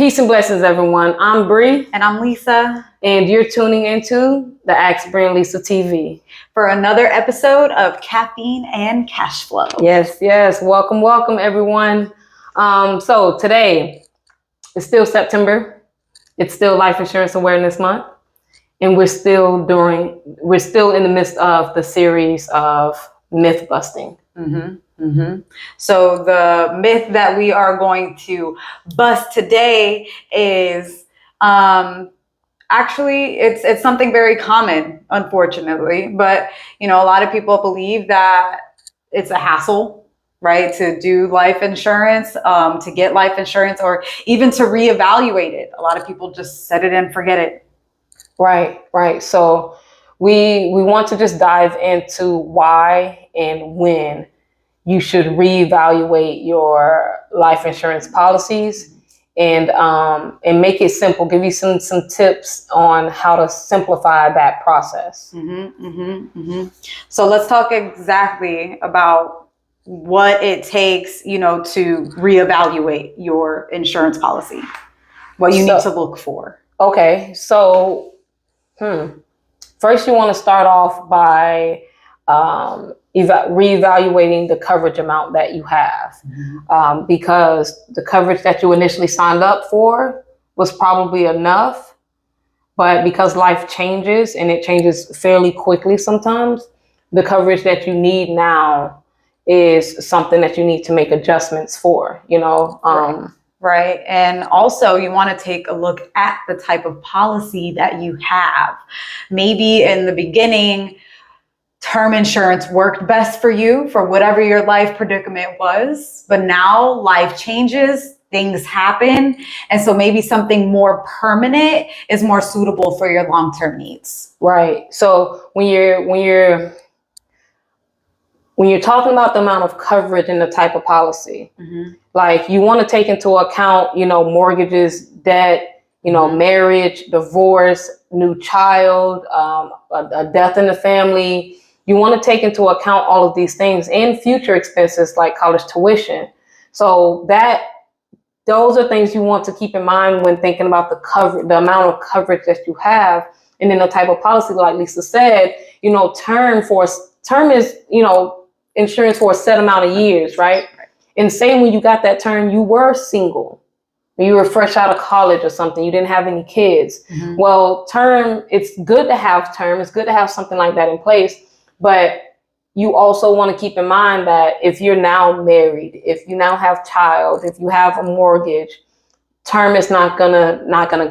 Peace and blessings, everyone. I'm Bree. And I'm Lisa. And you're tuning into the Ask Bree and Lisa TV. For another episode of Caffeine and Cash Flow. Yes. Welcome, everyone. So today, it's still September. It's still Life Insurance Awareness Month. And we're still in the midst of the series of myth busting. So the myth that we are going to bust today is actually it's something very common, unfortunately. But a lot of people believe that it's a hassle, right, to do life insurance, to get life insurance, or even to reevaluate it. A lot of people just set it and forget it. Right. So we want to just dive into why and when you should reevaluate your life insurance policies and make it simple. Give you some tips on how to simplify that process. So let's talk exactly about what it takes, to reevaluate your insurance policy. What you need to look for. Okay, so first you want to start off by reevaluating the coverage amount that you have, because the coverage that you initially signed up for was probably enough, but because life changes and it changes fairly quickly sometimes, the coverage that you need now is something that you need to make adjustments for, Right. And also you want to take a look at the type of policy that you have. Maybe in the beginning, term insurance worked best for you for whatever your life predicament was. But now life changes, things happen. And so maybe something more permanent is more suitable for your long-term needs. Right. So when you're talking about the amount of coverage and the type of policy, like you want to take into account, mortgages, debt, marriage, divorce, new child, a death in the family. You want to take into account all of these things and future expenses like college tuition. So those are things you want to keep in mind when thinking about the amount of coverage that you have. And then the type of policy, like Lisa said, term is, insurance for a set amount of years, right? And say when you got that term, you were single, you were fresh out of college or something, you didn't have any kids. Well, term, it's good to have term, it's good to have something like that in place, but you also want to keep in mind that if you're now married, if you now have child, if you have a mortgage, term is not gonna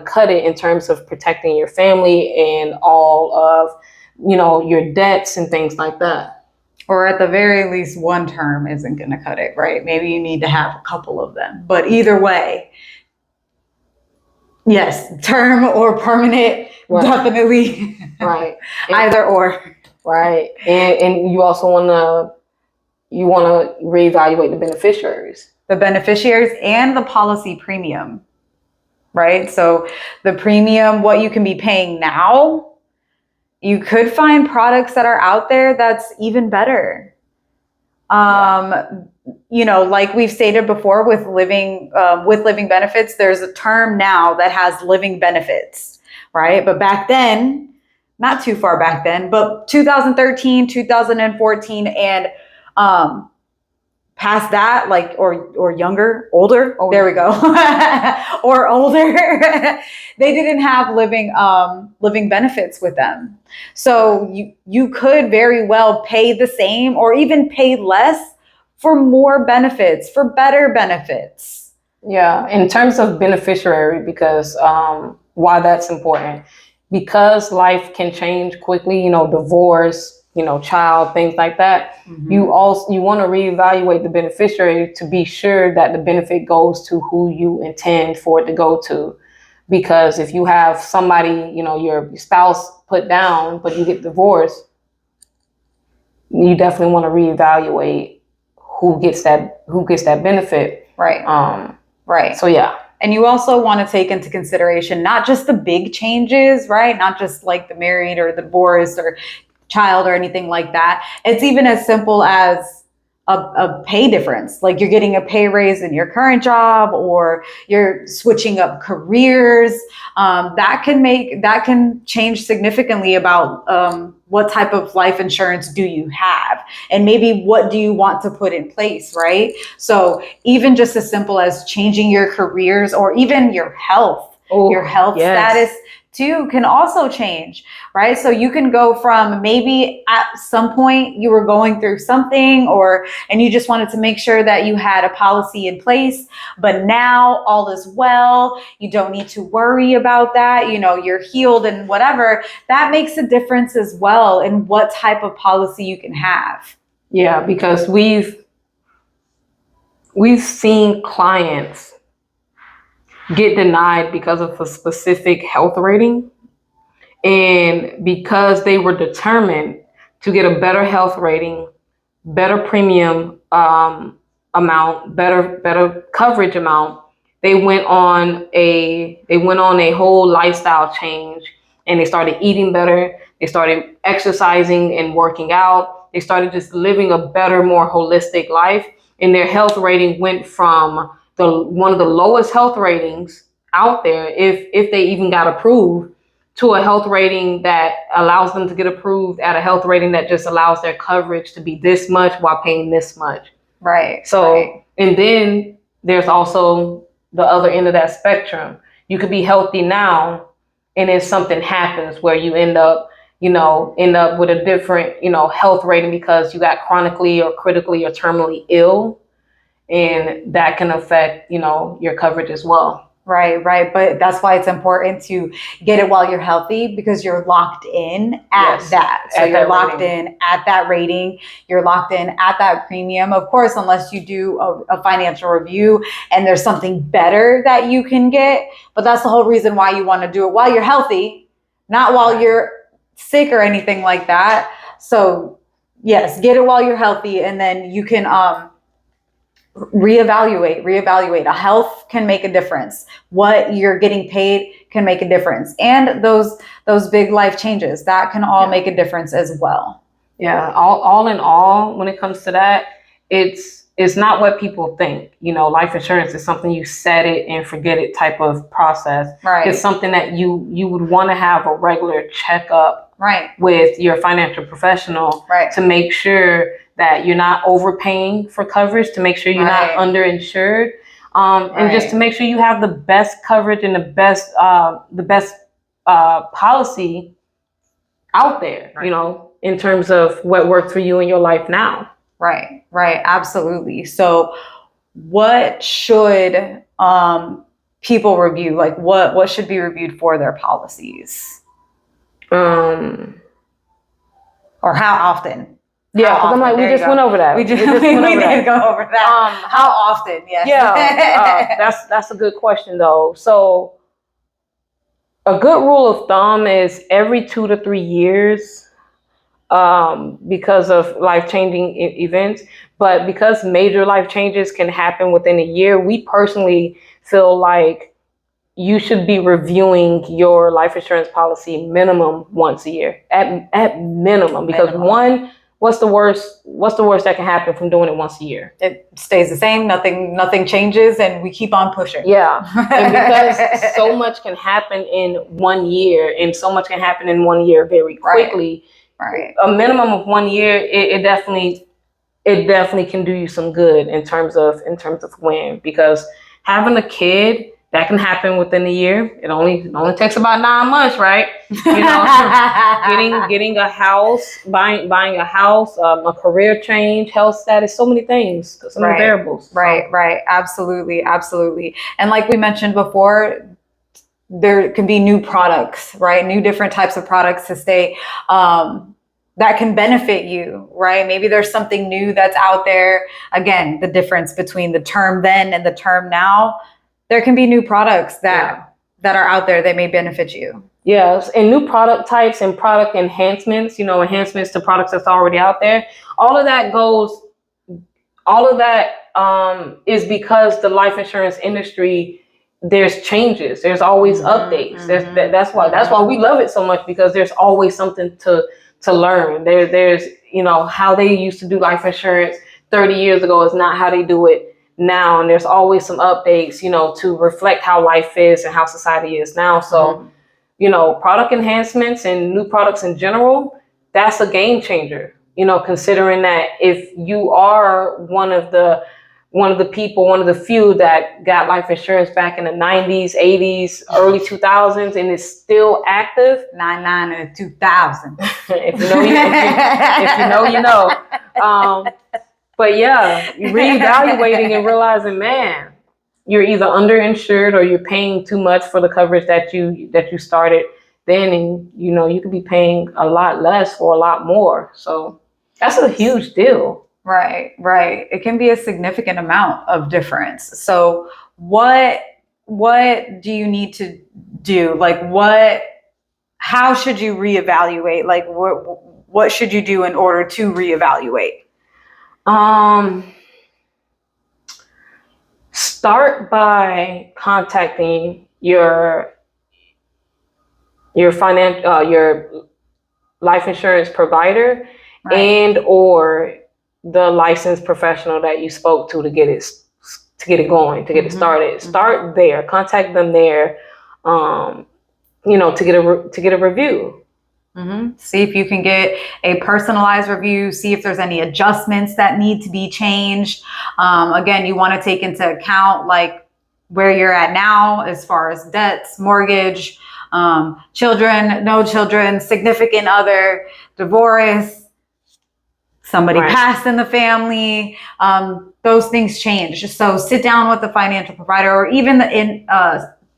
cut it in terms of protecting your family and all of, your debts and things like that. Or at the very least, one term isn't going to cut it, right? Maybe you need to have a couple of them. But either way, yes, term or permanent, definitely. Right. Either or. Right. And you also want to reevaluate the beneficiaries. The beneficiaries and the policy premium, right? So the premium, what you can be paying now, you could find products that are out there that's even better. Like we've stated before with living benefits, there's a term now that has living benefits, right? But back then, not too far back then, but 2013, 2014, and past that, like, or younger, older, there we go, or older, they didn't have living benefits with them. So you could very well pay the same or even pay less for more benefits, for better benefits. Yeah, in terms of beneficiary, because why that's important, because life can change quickly, divorce, child, things like that. You want to reevaluate the beneficiary to be sure that the benefit goes to who you intend for it to go to. Because if you have somebody, your spouse put down, but you get divorced, you definitely want to reevaluate who gets that benefit. Right. Right. So yeah. And you also want to take into consideration not just the big changes, right? Not just like the married or the divorce or child or anything like that. It's even as simple as a pay difference, like you're getting a pay raise in your current job, or you're switching up careers. That can change significantly about what type of life insurance do you have, and maybe what do you want to put in place, right? So even just as simple as changing your careers, or even your health, status too can also change, right? So you can go from, maybe at some point you were going through something, and you just wanted to make sure that you had a policy in place, but now all is well. You don't need to worry about that. You're healed and whatever. That makes a difference as well in what type of policy you can have. Yeah, because we've seen clients get denied because of a specific health rating, and because they were determined to get a better health rating, better premium amount, better coverage amount, they went on a whole lifestyle change, and they started eating better, they started exercising and working out, they started just living a better, more holistic life, and their health rating went from one of the lowest health ratings out there, if they even got approved, to a health rating that allows them to get approved at a health rating that just allows their coverage to be this much while paying this much. Right. So, right. And then there's also the other end of that spectrum. You could be healthy now, and then something happens where you end up with a different, health rating because you got chronically or critically or terminally ill, and that can affect, your coverage as well. Right. But that's why it's important to get it while you're healthy, because you're locked in at that. So you're locked in at that rating. You're locked in at that premium. Of course, unless you do a financial review and there's something better that you can get. But that's the whole reason why you want to do it while you're healthy, not while you're sick or anything like that. So yes, get it while you're healthy, and then you can reevaluate. A health can make a difference. What you're getting paid can make a difference. And those big life changes, that can all make a difference as well. Yeah. All in all, when it comes to that, it's not what people think. Life insurance is something you set it and forget it type of process. Right. It's something that you would want to have a regular checkup with your financial professional to make sure that you're not overpaying for coverage, to make sure you're not underinsured, and just to make sure you have the best coverage and the best policy out there, in terms of what works for you in your life now. Right. Absolutely. So what should people review? Like what should be reviewed for their policies? Or how often? Yeah, because I'm like, we just went over that. We did go over that. How often? Yes. Yeah, that's a good question though. So a good rule of thumb is every 2 to 3 years, because of life-changing events. But because major life changes can happen within a year, we personally feel like you should be reviewing your life insurance policy minimum once a year, at minimum, because what's the worst that can happen from doing it once a year? It stays the same. Nothing changes, and we keep on pushing. Yeah. And because so much can happen in 1 year, and so much can happen in 1 year very quickly. Right. A minimum of 1 year, it definitely can do you some good in terms of when, because having a kid, that can happen within a year. It only takes about 9 months, right? Getting a house, buying a house, a career change, health status, so many things, so many variables. Right. Absolutely. And like we mentioned before, there can be new products, right? New different types of products to stay that can benefit you, right? Maybe there's something new that's out there. Again, the difference between the term then and the term now. There can be new products that are out there that may benefit you. Yes, and new product types and product enhancements, enhancements to products that's already out there. All of that is because the life insurance industry, there's changes. There's always updates. That's why we love it so much, because there's always something to learn. There's how they used to do life insurance 30 years ago is not how they do it now. And there's always some updates, to reflect how life is and how society is now. So, product enhancements and new products in general, that's a game changer, considering that if you are one of the people, one of the few that got life insurance back in the 90s, 80s, early 2000s, and is still active. 99 and 2000. If you know, you know. But yeah, reevaluating and realizing, man, you're either underinsured or you're paying too much for the coverage that you started then, and you could be paying a lot less for a lot more. So that's a huge deal. Right. It can be a significant amount of difference. So what do you need to do? Like how should you reevaluate? Like what should you do in order to reevaluate? Start by contacting your life insurance provider, right, and or the licensed professional that you spoke to get it going, to get it started. Start there. Contact them there, to get a review. See if you can get a personalized review. See if there's any adjustments that need to be changed. Again, you want to take into account like where you're at now as far as debts, mortgage, children, no children, significant other, divorce, somebody passed in the family. Those things change. So sit down with the financial provider, or even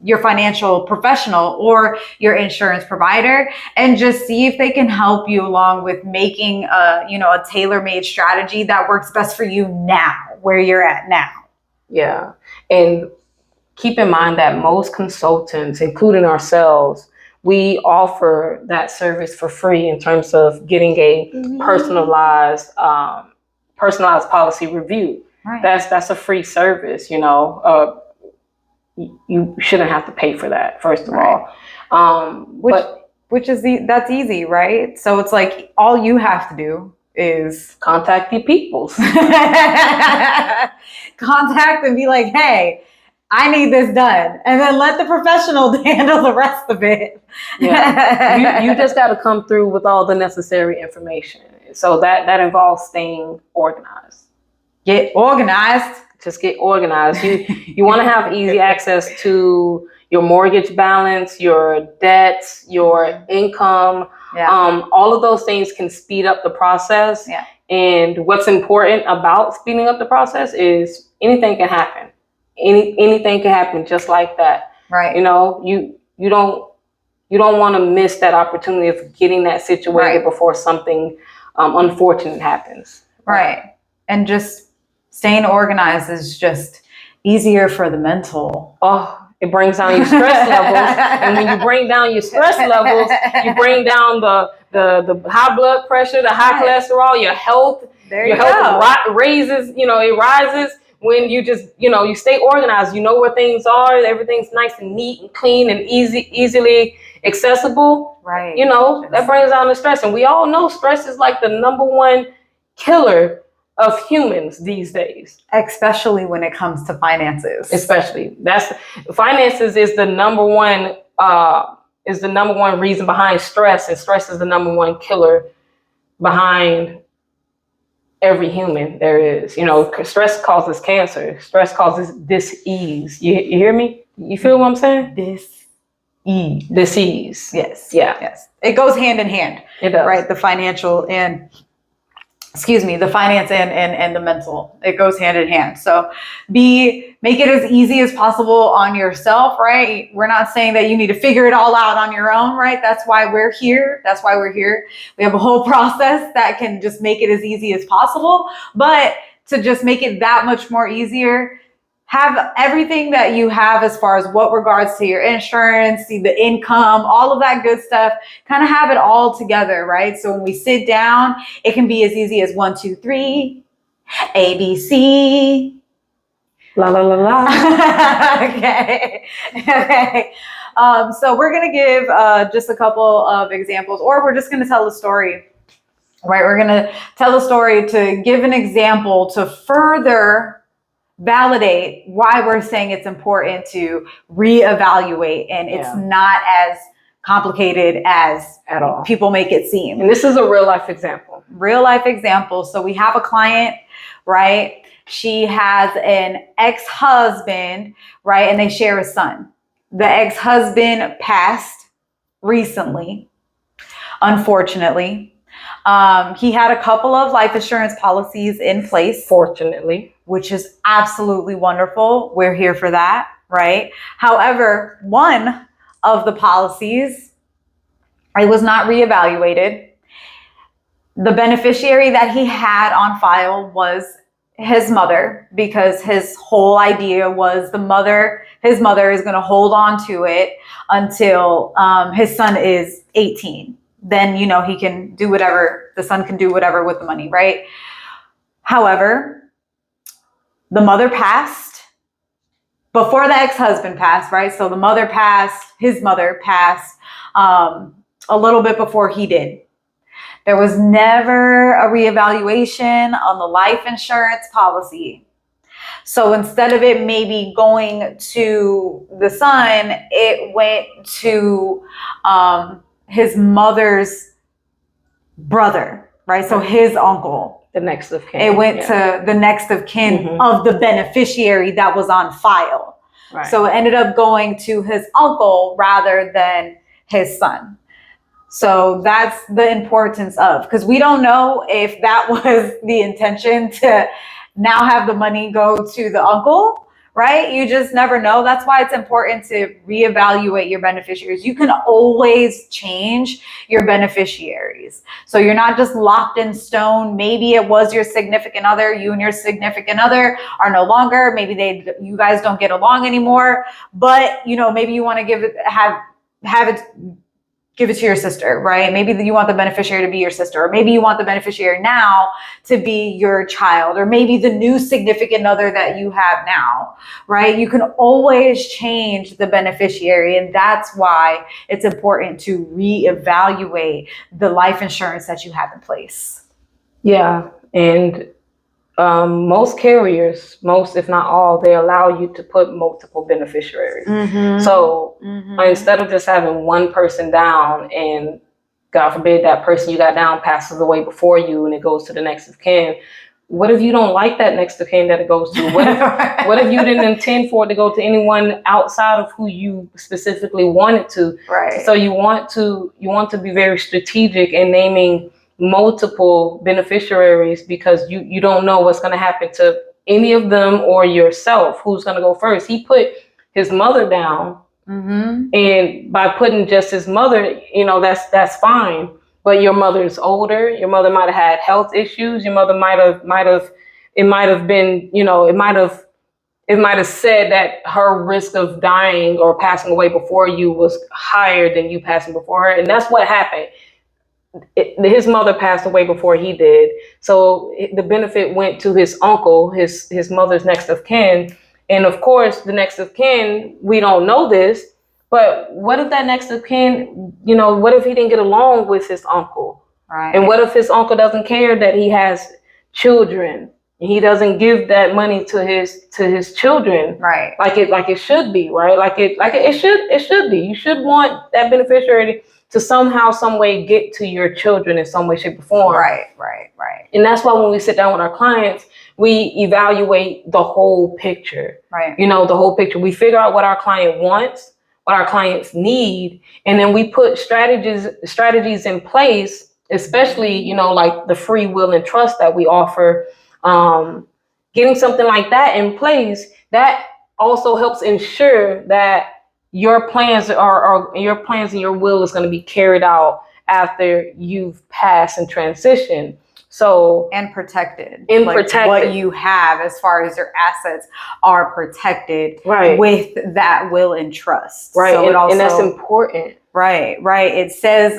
your financial professional or your insurance provider, and just see if they can help you along with making a tailor-made strategy that works best for you now, where you're at now. Yeah. And keep in mind that most consultants, including ourselves, we offer that service for free in terms of getting a personalized policy review. Right. That's a free service, you shouldn't have to pay for that, first of all. That's easy, right? So it's like all you have to do is contact the peoples. Contact and be like, hey, I need this done. And then let the professional handle the rest of it. Yeah. You just got to come through with all the necessary information. So that involves staying organized. Get organized. Just get organized. You want to have easy access to your mortgage balance, your debts, your income. Yeah. All of those things can speed up the process. Yeah. And what's important about speeding up the process is anything can happen. Anything can happen just like that. Right. You don't want to miss that opportunity of getting that situated before something unfortunate happens. Right. And just staying organized is just easier for the mental. Oh, it brings down your stress levels. And when you bring down your stress levels, you bring down the high blood pressure, the high cholesterol, your health. Your health raises, it rises when you just, you stay organized. You know where things are. Everything's nice and neat and clean and easily accessible. Right. That brings down the stress. And we all know stress is like the number one killer of humans these days, especially when it comes to finances. Finances is the number one reason behind stress, and stress is the number one killer behind every human there is. Stress causes cancer. Stress causes dis-ease. You hear me? You feel what I'm saying? Dis-ease. Yes. Yeah. Yes. It goes hand in hand. It does. Right. The financial and the finance and the mental, it goes hand in hand. So make it as easy as possible on yourself, right? We're not saying that you need to figure it all out on your own, right? That's why we're here. We have a whole process that can just make it as easy as possible, but to just make it that much more easier, have everything that you have as far as what regards to your insurance, the income, all of that good stuff, kind of have it all together, right? So when we sit down, it can be as easy as 1, 2, 3, ABC. La la la la. Okay. So we're going to give just a couple of examples, or we're just going to tell the story right? We're going to tell a story to give an example to further validate why we're saying it's important to reevaluate, and it's not as complicated as at all people make it seem. And this is a real life example. Real life example. So we have a client, right? She has an ex-husband, right? And they share a son. The ex-husband passed recently, unfortunately. He had a couple of life insurance policies in place, fortunately, which is absolutely wonderful. We're here for that, right? However, one of the policies, it was not reevaluated. The beneficiary that he had on file was his mother, because his whole idea was his mother is going to hold on to it until his son is 18. Then, he can do whatever, the son can do whatever with the money, right? However, the mother passed before the ex-husband passed, right? So the mother passed, his mother passed a little bit before he did. There was never a reevaluation on the life insurance policy. So instead of it maybe going to the son, it went to his mother's brother, right? So his uncle. The next of kin. It went to the next of kin of the beneficiary that was on file. Right. So it ended up going to his uncle rather than his son. So that's the importance of, because we don't know if that was the intention to now have the money go to the uncle, right? You just never know. That's why it's important to reevaluate your beneficiaries. You can always change your beneficiaries. So you're not just locked in stone. Maybe it was your significant other. You and your significant other are no longer. Maybe you guys don't get along anymore. But maybe you want to give it to your sister, right? Maybe you want the beneficiary to be your sister, or maybe you want the beneficiary now to be your child, or maybe the new significant other that you have now, right? You can always change the beneficiary, and that's why it's important to reevaluate the life insurance that you have in place. Yeah, and most carriers, if not all, they allow you to put multiple beneficiaries. So instead of just having one person down, and God forbid that person you got down passes away before you and it goes to the next of kin, what if you don't like that next of kin that it goes to? What if you didn't intend for it to go to anyone outside of who you specifically wanted to? Right. So you want to be very strategic in naming multiple beneficiaries, because you don't know what's going to happen to any of them or yourself. Who's going to go first? He put his mother down, and by putting just his mother, that's fine. But your mother's older. Your mother might have had health issues. Your mother might have said that her risk of dying or passing away before you was higher than you passing before her, and that's what happened. His mother passed away before he did, so the benefit went to his uncle, his mother's next of kin. And of course, the next of kin, we don't know this, but what if that next of kin, what if he didn't get along with his uncle? Right. And what if his uncle doesn't care that he has children, and he doesn't give that money to his children? Right. Like it should be, right? Like it should be. You should want that beneficiary to somehow, some way get to your children in some way, shape, or form. Right. And that's why when we sit down with our clients, we evaluate the whole picture. Right. The whole picture. We figure out what our client wants, what our clients need, and then we put strategies in place, especially, like the free will and trust that we offer. Getting something like that in place, that also helps ensure that your plans and your will is going to be carried out after you've passed and transitioned. So and protected. Protected. What you have as far as your assets are protected, right, with that will and trust. Right. So and that's important. Right. It says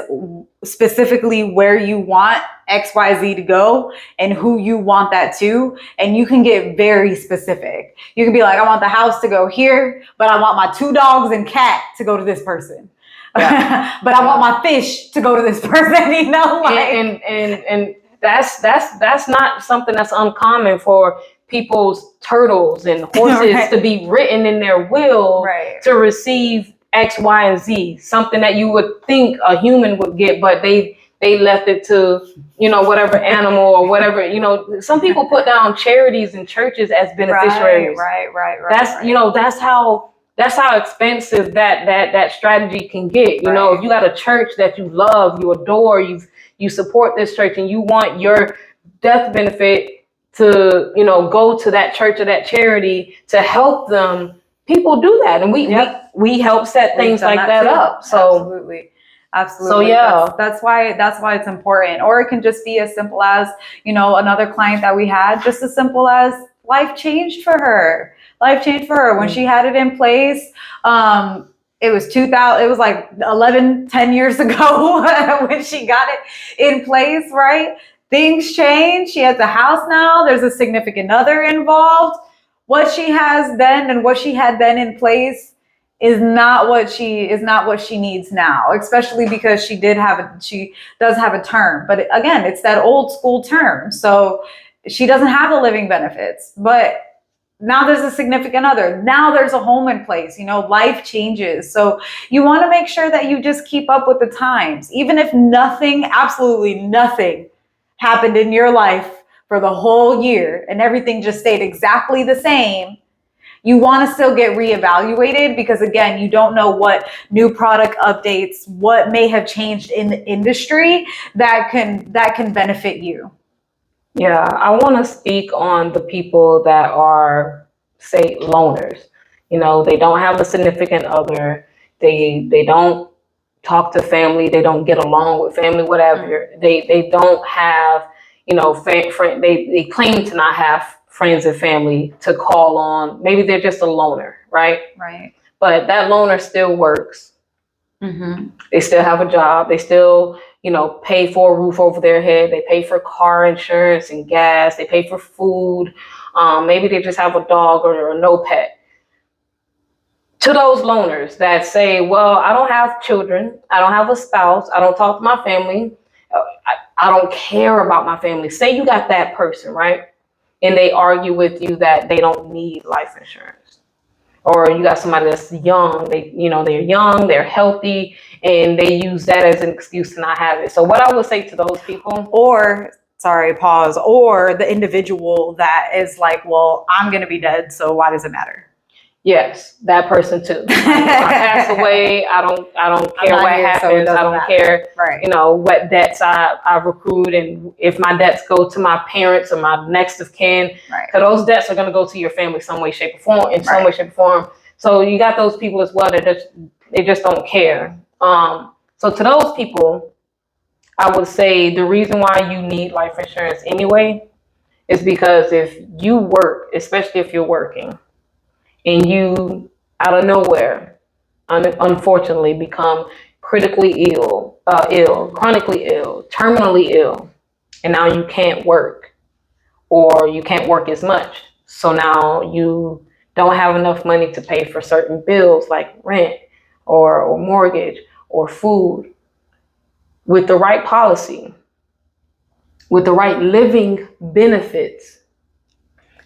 specifically where you want XYZ to go and who you want that to. And you can get very specific. You can be like, I want the house to go here, but I want my 2 dogs and cat to go to this person. Yeah. but I want my fish to go to this person, you know, like, and that's not something that's uncommon for people's turtles and horses Right. to be written in their will Right. to receive X, Y, and Z, something that you would think a human would get, but they left it to, you know, whatever animal or whatever, you know. Some people put down charities and churches as beneficiaries. Right. That's you know, that's how expensive that strategy can get. You know, if you got a church that you love, you adore, you support this church, and you want your death benefit to, you know, go to that church or that charity to help them. People do that, and we help set things like that up. So Absolutely. So yeah, that's why it's important. Or it can just be as simple as, you know, another client that we had, just as simple as life changed for her. When she had it in place. It was 2000. It was like 10 years ago when she got it in place, right? Things change. She has a house now. There's a significant other involved. What she has then and what she had then in place is not what she needs now, especially because she does have a term. But again, it's that old school term. So she doesn't have the living benefits, but now there's a significant other. Now there's a home in place. You know, life changes. So you want to make sure that you just keep up with the times, even if nothing, absolutely nothing happened in your life for the whole year and everything just stayed exactly the same. You want to still get reevaluated because, again, you don't know what new product updates, what may have changed in the industry that can benefit you. Yeah, I want to speak on the people that are, say, loners. You know, they don't have a significant other. They don't talk to family. They don't get along with family. Whatever. They don't have, you know, they claim to not have friends and family to call on. Maybe they're just a loner, right? Right. But that loner still works. Mm-hmm. They still have a job. They still, you know, pay for a roof over their head. They pay for car insurance and gas. They pay for food. Maybe they just have a dog or no pet. To those loners that say, well, I don't have children. I don't have a spouse. I don't talk to my family. I don't care about my family. Say you got that person, right? And they argue with you that they don't need life insurance. Or you got somebody that's young, they're young, they're healthy, and they use that as an excuse to not have it. So what I would say to those people, or the individual that is like, well, I'm going to be dead, so why does it matter? Yes, that person too. If I pass away, I don't care what happens. I don't care, right, you know, what debts I accrued, and if my debts go to my parents or my next of kin, right, because those debts are going to go to your family some way, shape, or form. In some way, shape, or form. So you got those people as well that they just don't care. So to those people, I would say the reason why you need life insurance anyway is because if you work, especially if you're working, and you out of nowhere, unfortunately, become critically ill, chronically ill, terminally ill, and now you can't work, or you can't work as much. So now you don't have enough money to pay for certain bills like rent or mortgage or food. With the right policy, with the right living benefits,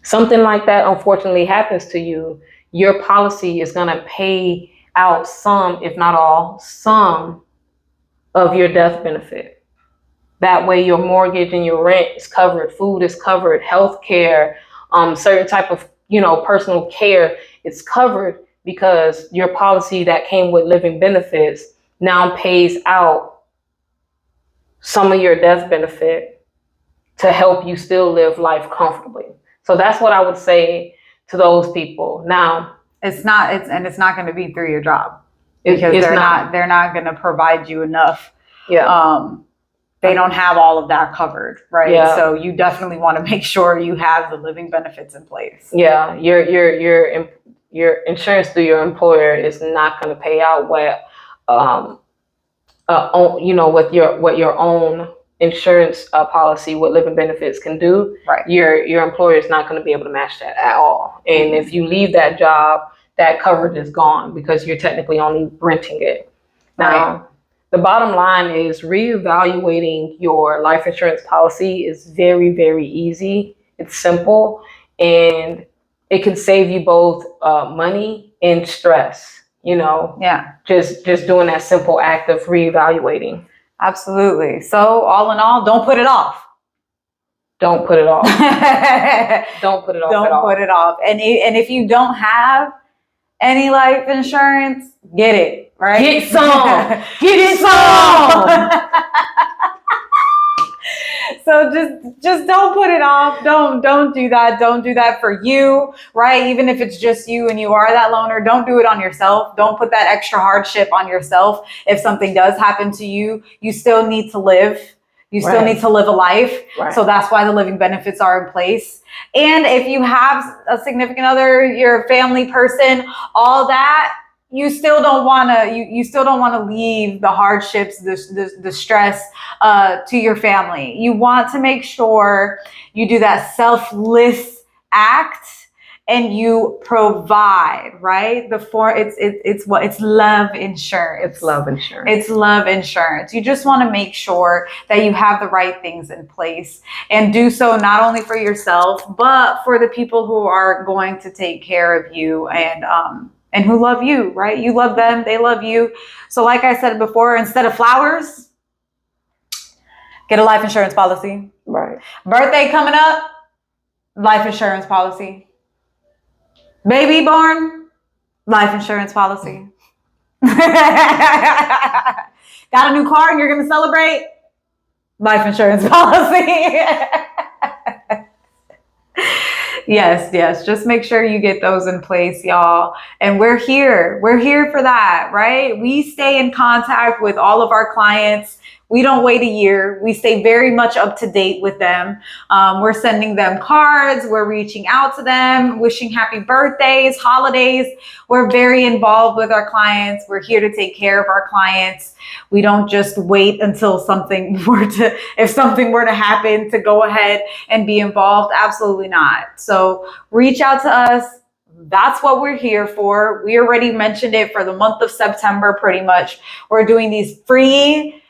something like that unfortunately happens to you, your policy is going to pay out some, if not all, some of your death benefit. That way your mortgage and your rent is covered, food is covered, health care, certain type of, you know, personal care, it's covered because your policy that came with living benefits now pays out some of your death benefit to help you still live life comfortably. So that's what I would say to those people. Now, it's not going to be through your job because they're not going to provide you enough. Yeah. They don't have all of that covered, right? Yeah. So you definitely want to make sure you have the living benefits in place. Yeah. Your insurance through your employer is not going to pay out what what your own insurance policy with living benefits can do. Right. Your employer is not going to be able to match that at all. And if you leave that job, that coverage is gone because you're technically only renting it. Now, the bottom line is reevaluating your life insurance policy is very, very easy. It's simple, and it can save you both money and stress. Just doing that simple act of reevaluating. Absolutely. So all in all, don't put it off. Don't put it off. Don't put it off at all. Don't put it off. And if you don't have any life insurance, get it, right? Get some. Get some. So just don't put it off. Don't do that. Don't do that for you, right? Even if it's just you and you are that loner, don't do it on yourself. Don't put that extra hardship on yourself. If something does happen to you, you still need to live. You still need to live a life. Right. So that's why the living benefits are in place. And if you have a significant other, you're a family person, all that, you still don't want to, you still don't want to leave the hardships, the stress to your family. You want to make sure you do that selfless act and you provide, right? It's love insurance. It's love insurance. It's love insurance. You just want to make sure that you have the right things in place and do so not only for yourself, but for the people who are going to take care of you and who love you, right? You love them, they love you. So like I said before, instead of flowers, get a life insurance policy. Right. Birthday coming up, life insurance policy. Baby born, life insurance policy. Got a new car and you're going to celebrate? Life insurance policy. Yes. Just make sure you get those in place, y'all. And we're here. We're here for that, right? We stay in contact with all of our clients. We don't wait a year. We stay very much up to date with them. We're sending them cards. We're reaching out to them, wishing happy birthdays, holidays. We're very involved with our clients. We're here to take care of our clients. We don't just wait until if something were to happen to go ahead and be involved. Absolutely not. So reach out to us. That's what we're here for. We already mentioned it for the month of September, pretty much. We're doing these free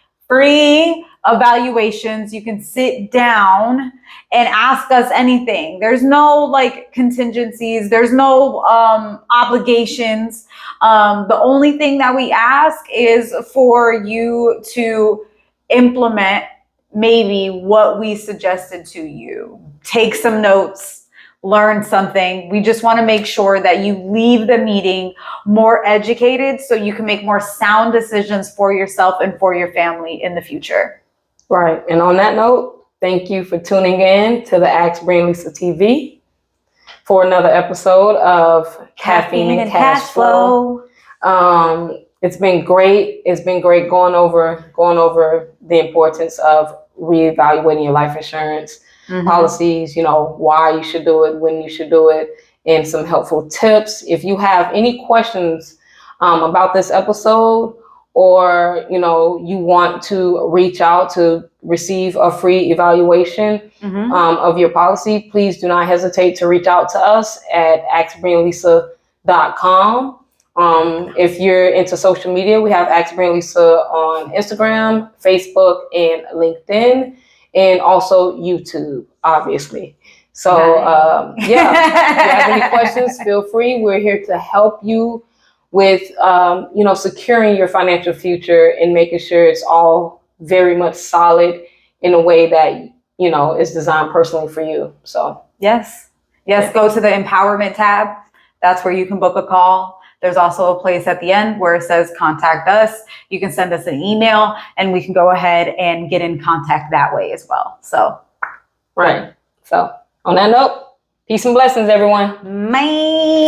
evaluations. You can sit down and ask us anything. There's no contingencies. There's no obligations. The only thing that we ask is for you to implement maybe what we suggested to you. Take some notes. Learn something. We just want to make sure that you leave the meeting more educated so you can make more sound decisions for yourself and for your family in the future. Right. And on that note, thank you for tuning in to the Ask Bring Lisa TV for another episode of Caffeine and Cash Flow. It's been great. It's been great going over the importance of reevaluating your life insurance. Policies, why you should do it, when you should do it, and some helpful tips. If you have any questions about this episode, or you want to reach out to receive a free evaluation of your policy, please do not hesitate to reach out to us at askbringlisa.com. If you're into social media, we have Ask Bring Lisa on Instagram, Facebook, and LinkedIn. And also YouTube, obviously. So, if you have any questions, feel free. We're here to help you with, securing your financial future and making sure it's all very much solid in a way that, is designed personally for you. So, yes, go to the empowerment tab. That's where you can book a call. There's also a place at the end where it says contact us. You can send us an email and we can go ahead and get in contact that way as well. So, right. So on that note, peace and blessings, everyone. Bye.